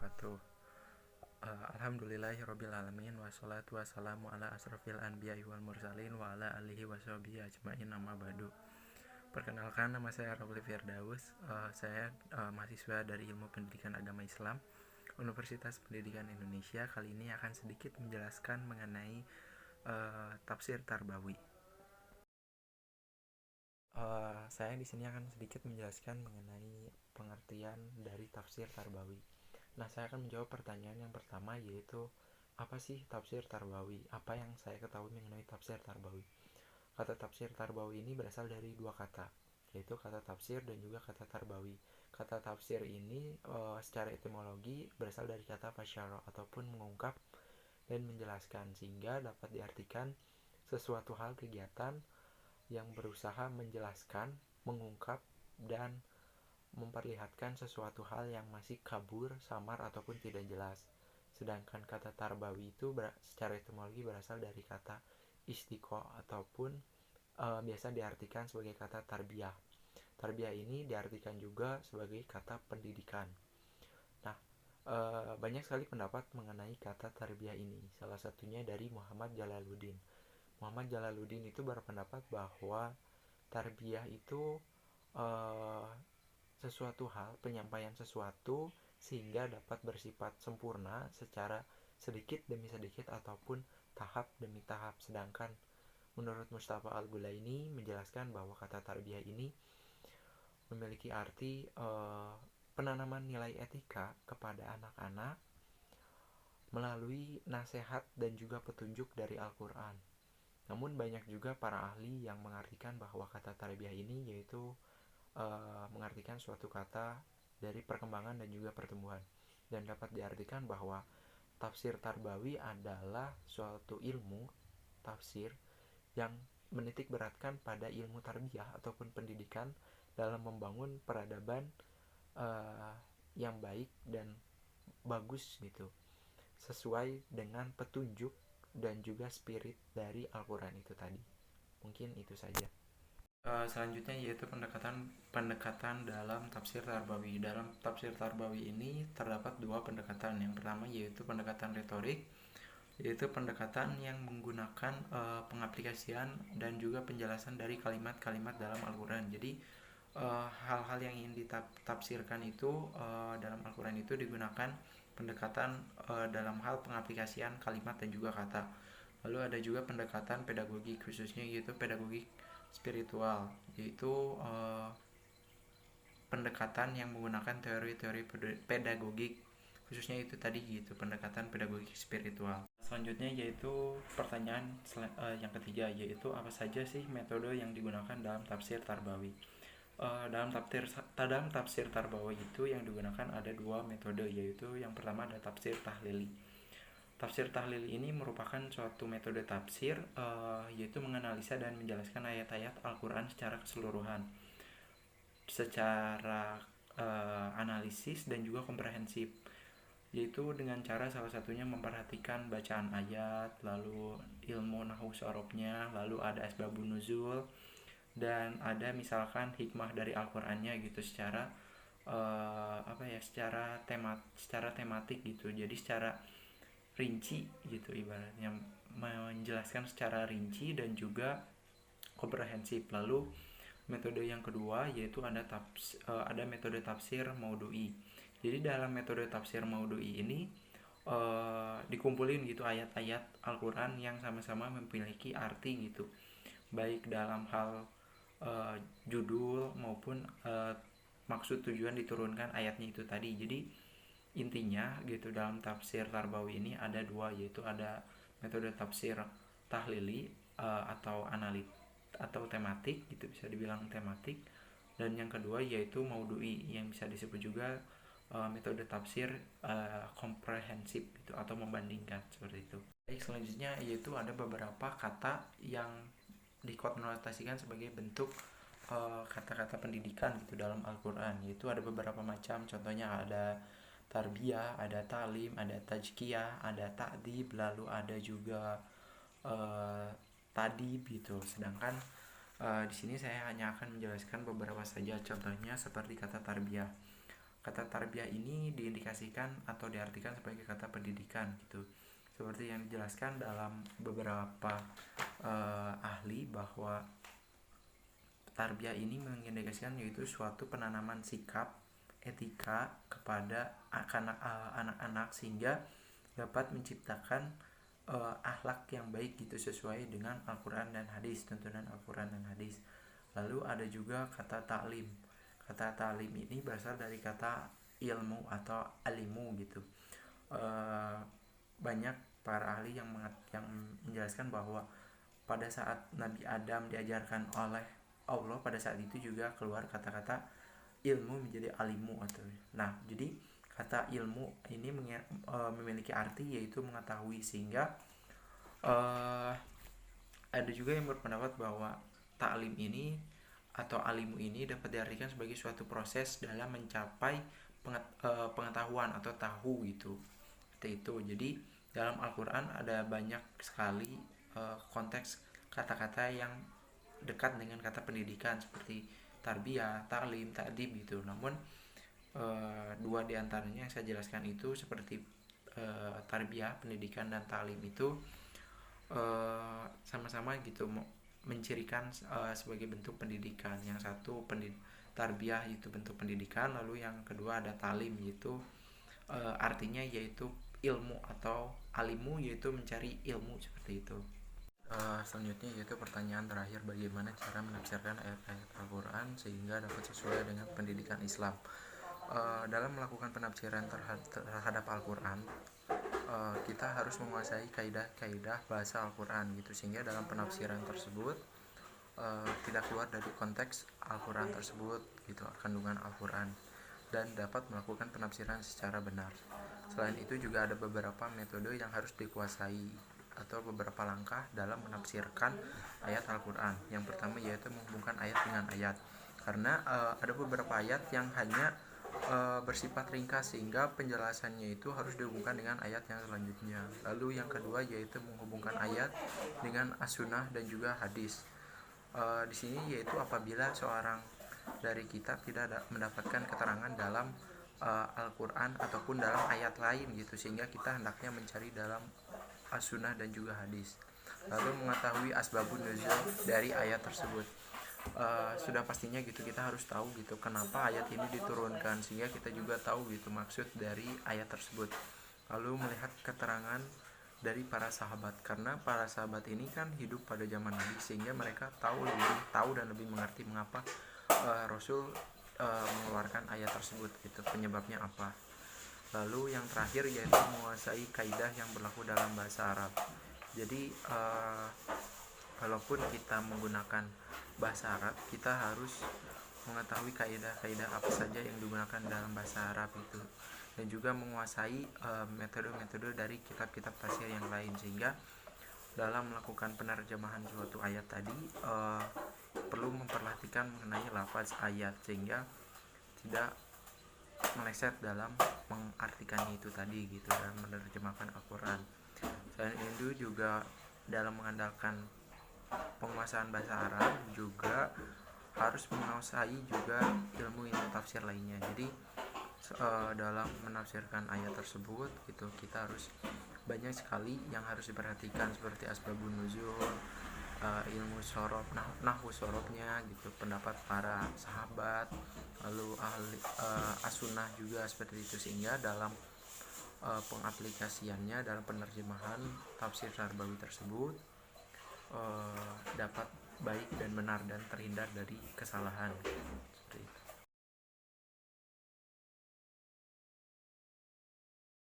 wabarakatuh. Alhamdulillahirrabbilalamin. Wassalatu wassalamu ala asrofil anbiya wal mursalin wa ala alihi washabihi ajma'in amma ba'du. Perkenalkan, nama saya Rafli Firdaus. Saya mahasiswa dari Ilmu Pendidikan Agama Islam Universitas Pendidikan Indonesia. Kali ini akan sedikit menjelaskan mengenai tafsir Tarbawi. Saya di sini akan sedikit menjelaskan mengenai pengertian dari tafsir Tarbawi. Nah, saya akan menjawab pertanyaan yang pertama, yaitu apa sih tafsir Tarbawi? Apa yang saya ketahui mengenai tafsir Tarbawi? Kata tafsir Tarbawi ini berasal dari dua kata, yaitu kata tafsir dan juga kata Tarbawi. Kata tafsir ini secara etimologi berasal dari kata fasyara ataupun mengungkap dan menjelaskan, sehingga dapat diartikan sesuatu hal kegiatan yang berusaha menjelaskan, mengungkap, dan memperlihatkan sesuatu hal yang masih kabur, samar, ataupun tidak jelas. Sedangkan kata Tarbawi itu secara etimologi berasal dari kata istiqo ataupun biasa diartikan sebagai kata tarbiyah. Tarbiyah ini diartikan juga sebagai kata pendidikan. Nah, banyak sekali pendapat mengenai kata tarbiyah ini. Salah satunya dari Muhammad Jalaluddin. Muhammad Jalaluddin itu berpendapat bahwa tarbiyah itu sesuatu hal, penyampaian sesuatu sehingga dapat bersifat sempurna secara sedikit demi sedikit ataupun tahap demi tahap. Sedangkan menurut Mustafa Al-Gulaini menjelaskan bahwa kata tarbiyah ini memiliki arti penanaman nilai etika kepada anak-anak melalui nasihat dan juga petunjuk dari Al-Quran. Namun banyak juga para ahli yang mengartikan bahwa kata tarbiyah ini yaitu mengartikan suatu kata dari perkembangan dan juga pertumbuhan, dan dapat diartikan bahwa tafsir Tarbawi adalah suatu ilmu tafsir yang menitik beratkan pada ilmu tarbiyah ataupun pendidikan dalam membangun peradaban yang baik dan bagus gitu, sesuai dengan petunjuk dan juga spirit dari Al-Quran itu tadi. Mungkin itu saja. Selanjutnya yaitu pendekatan dalam tafsir Tarbawi. Dalam tafsir Tarbawi ini terdapat dua pendekatan. Yang pertama yaitu pendekatan retorik, yaitu pendekatan yang menggunakan pengaplikasian dan juga penjelasan dari kalimat-kalimat dalam Al-Quran. Jadi hal-hal yang ingin ditafsirkan itu dalam Al-Quran itu digunakan pendekatan dalam hal pengaplikasian kalimat dan juga kata. Lalu ada juga pendekatan pedagogik, khususnya yaitu pedagogik spiritual, yaitu pendekatan yang menggunakan teori-teori pedagogik, khususnya itu tadi gitu, pendekatan pedagogik spiritual. Selanjutnya yaitu pertanyaan yang ketiga, yaitu apa saja sih metode yang digunakan dalam tafsir Tarbawi. Dalam tafsir Tarbawi itu yang digunakan ada dua metode, yaitu yang pertama ada tafsir tahlili. Tafsir tahlil ini merupakan suatu metode tafsir yaitu menganalisa dan menjelaskan ayat-ayat Al-Quran secara keseluruhan, secara analisis dan juga komprehensif, yaitu dengan cara salah satunya memperhatikan bacaan ayat, lalu ilmu nahwu syarabnya, lalu ada asbabun nuzul, dan ada misalkan hikmah dari Al-Qurannya gitu secara secara tematik gitu. Jadi secara rinci gitu, ibaratnya menjelaskan secara rinci dan juga komprehensif. Lalu metode yang kedua yaitu ada metode tafsir maudhu'i. Jadi dalam metode tafsir maudhu'i ini dikumpulin gitu ayat-ayat Al-Quran yang sama-sama memiliki arti gitu, baik dalam hal judul maupun maksud tujuan diturunkan ayatnya itu tadi. Jadi intinya gitu dalam tafsir Tarbawi ini ada dua, yaitu ada metode tafsir tahlili atau analit atau tematik gitu, bisa dibilang tematik, dan yang kedua yaitu maudhu'i yang bisa disebut juga metode tafsir komprehensif gitu atau membandingkan, seperti itu. Baik, selanjutnya yaitu ada beberapa kata yang dikonotasikan sebagai bentuk kata-kata pendidikan gitu dalam Al-Quran, yaitu ada beberapa macam. Contohnya ada tarbiyah, ada talim, ada tajkiyah, ada ta'dib, lalu ada juga tadib gitu. Sedangkan di sini saya hanya akan menjelaskan beberapa saja. Contohnya seperti kata tarbiyah. Kata tarbiyah ini diindikasikan atau diartikan sebagai kata pendidikan gitu. Seperti yang dijelaskan dalam beberapa ahli bahwa tarbiyah ini mengindikasikan yaitu suatu penanaman sikap etika kepada anak-anak sehingga dapat menciptakan akhlak yang baik gitu sesuai dengan Al-Quran dan hadis, tuntunan Al-Quran dan hadis. Lalu ada juga kata ta'lim. Kata ta'lim ini berasal dari kata ilmu atau alimu gitu. Banyak para ahli yang menjelaskan bahwa pada saat Nabi Adam diajarkan oleh Allah, pada saat itu juga keluar kata-kata ilmu menjadi alimu atau. Nah, jadi kata ilmu ini memiliki arti yaitu mengetahui, sehingga ada juga yang berpendapat bahwa ta'lim ini atau alimu ini dapat diartikan sebagai suatu proses dalam mencapai pengetahuan atau tahu gitu. Seperti itu. Jadi dalam Al-Quran ada banyak sekali konteks kata-kata yang dekat dengan kata pendidikan seperti tarbiyah, ta'lim, ta'dib gitu. Namun dua diantaranya yang saya jelaskan itu seperti tarbiyah, pendidikan, dan ta'lim itu sama-sama gitu mencirikan sebagai bentuk pendidikan. Yang satu tarbiyah itu bentuk pendidikan, lalu yang kedua ada ta'lim yaitu artinya yaitu ilmu atau alimu yaitu mencari ilmu seperti itu. Selanjutnya yaitu pertanyaan terakhir, bagaimana cara menafsirkan ayat-ayat Al-Quran sehingga dapat sesuai dengan pendidikan Islam. Dalam melakukan penafsiran terhadap Al-Quran, kita harus menguasai kaidah-kaidah bahasa Al-Quran gitu, sehingga dalam penafsiran tersebut tidak keluar dari konteks Al-Quran tersebut gitu, kandungan Al-Quran, dan dapat melakukan penafsiran secara benar. Selain itu juga ada beberapa metode yang harus dikuasai atau beberapa langkah dalam menafsirkan ayat Al-Quran. Yang pertama yaitu menghubungkan ayat dengan ayat, karena ada beberapa ayat yang hanya bersifat ringkas sehingga penjelasannya itu harus dihubungkan dengan ayat yang selanjutnya. Lalu yang kedua yaitu menghubungkan ayat dengan as-sunnah dan juga hadis. Di sini yaitu apabila seorang dari kita tidak mendapatkan keterangan dalam Al-Quran ataupun dalam ayat lain gitu, sehingga kita hendaknya mencari dalam as-sunnah dan juga hadis. Lalu mengetahui asbabun nuzul dari ayat tersebut. Sudah pastinya gitu kita harus tahu gitu kenapa ayat ini diturunkan, sehingga kita juga tahu gitu maksud dari ayat tersebut. Lalu melihat keterangan dari para sahabat, karena para sahabat ini kan hidup pada zaman Nabi, sehingga mereka lebih tahu dan lebih mengerti mengapa Rasul mengeluarkan ayat tersebut gitu, penyebabnya apa. Lalu yang terakhir yaitu menguasai kaidah yang berlaku dalam bahasa Arab. Jadi walaupun kita menggunakan bahasa Arab, kita harus mengetahui kaidah-kaidah apa saja yang digunakan dalam bahasa Arab itu, dan juga menguasai metode-metode dari kitab-kitab tafsir yang lain, sehingga dalam melakukan penerjemahan suatu ayat tadi perlu memperhatikan mengenai lafaz ayat sehingga tidak meleset dalam mengartikannya itu tadi gitu, dalam menerjemahkan Al-Quran. Selain itu juga dalam mengandalkan penguasaan bahasa Arab juga harus menguasai juga ilmu tafsir lainnya. Jadi dalam menafsirkan ayat tersebut gitu kita harus banyak sekali yang harus diperhatikan seperti asbabun nuzul, ilmu sorof, nahwu sorofnya gitu, pendapat para sahabat, lalu ahli as-sunnah juga seperti itu, sehingga dalam pengaplikasiannya dalam penerjemahan tafsir Syarbawi tersebut dapat baik dan benar dan terhindar dari kesalahan.